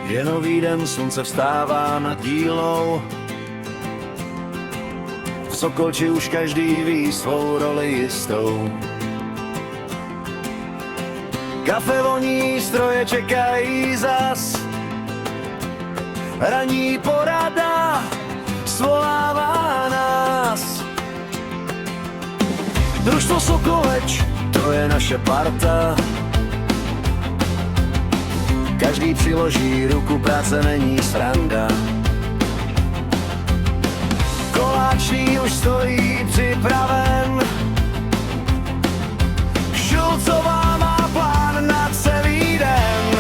Je nový den, slunce vstává nad dílnou. V Sokolči už každý ví svou roli jistou. Kafe voní, stroje čekají zas. Ranní porada svolává nás. Družstvo Sokoleč, to je naše parta. Každý přiloží ruku, práce není sranda. Koláčný už stojí připraven. Šulcová má plán na celý den.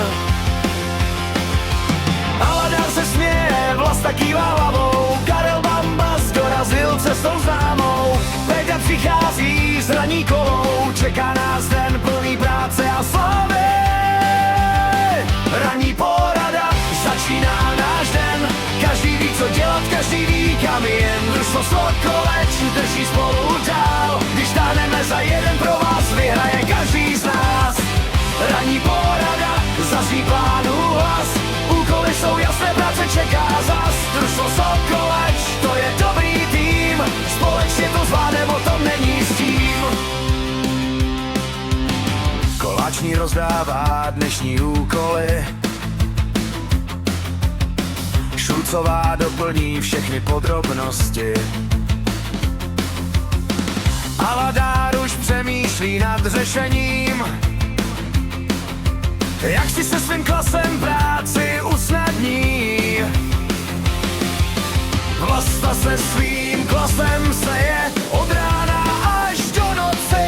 Aladár se směje, Vlasta kývá hlavou. Karel Bambas dorazil cestou známou. Peťa přichází s ranní kolou. Čeká nás den plný práce a slávy. Ranní porada, začíná náš den. Každý ví, co dělat, každý ví, kam jen. Družstvo Sokoleč drží spolu dál. Když táhneme za jeden, pro vás vyhraje každý z nás. Ranní porada, zazní plánu hlas. Úkoly jsou jasné, práce čeká zas. Družstvo Sokoleč, to je dobrý tým. Společně to zvládnem, o tom není s tím. Koláčný rozdává dnešní úkoly. Šulcová doplní všechny podrobnosti. Aladár už přemýšlí nad řešením. Jak si se svým klasem práci usnadní. Vlasta se svým klasem seje od rána až do noci.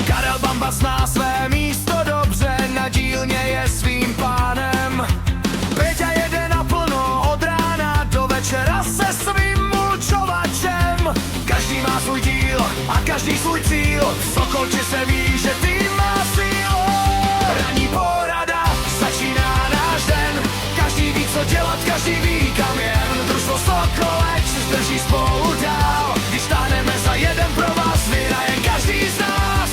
Karel Bambas zná své místo dobře, na dílně je svým pánem. Peťa jede naplno od rána do večera se svým mulčovačem. Každý má svůj díl a každý svůj cíl. V Sokolči se ví, že tým má sílu. Ranní porada, začíná náš den. Každý ví, co dělat, každý ví, kam jen. Družstvo Sokoleč drží spolu dál. Když táhneme za jeden, pro vás vyhraje každý z nás.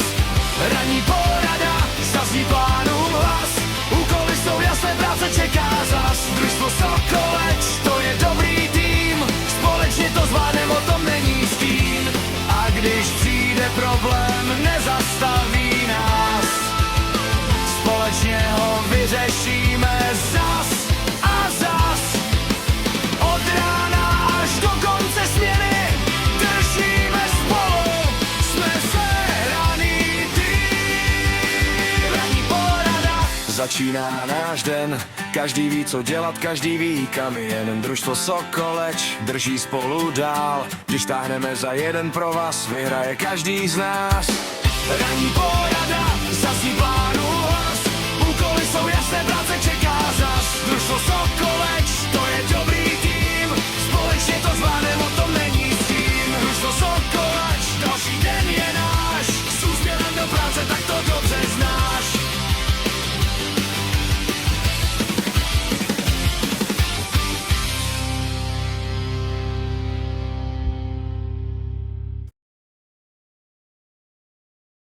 Ranní porada, zazní plánu hlas. Úkoly jsou jasné, práce čeká zas. Družstvo Sokoleč, to je dobrý tým. Společně to zvládnem, o tom není stín. A když přijde problém, nezastaví nás. Společně ho vyřešíme zas a zas. Od rána až do konce směny držíme spolu. Jsme sehraný tým. Ranní porada, začíná náš den. Každý ví, co dělat, každý ví, kam jen. Družstvo Sokoleč drží spolu dál. Když táhneme za jeden, pro vás vyhraje každý z nás. Ranní porada, zazní plánu hlas. Úkoly jsou jasné, práce čeká zas. Družstvo Sokoleč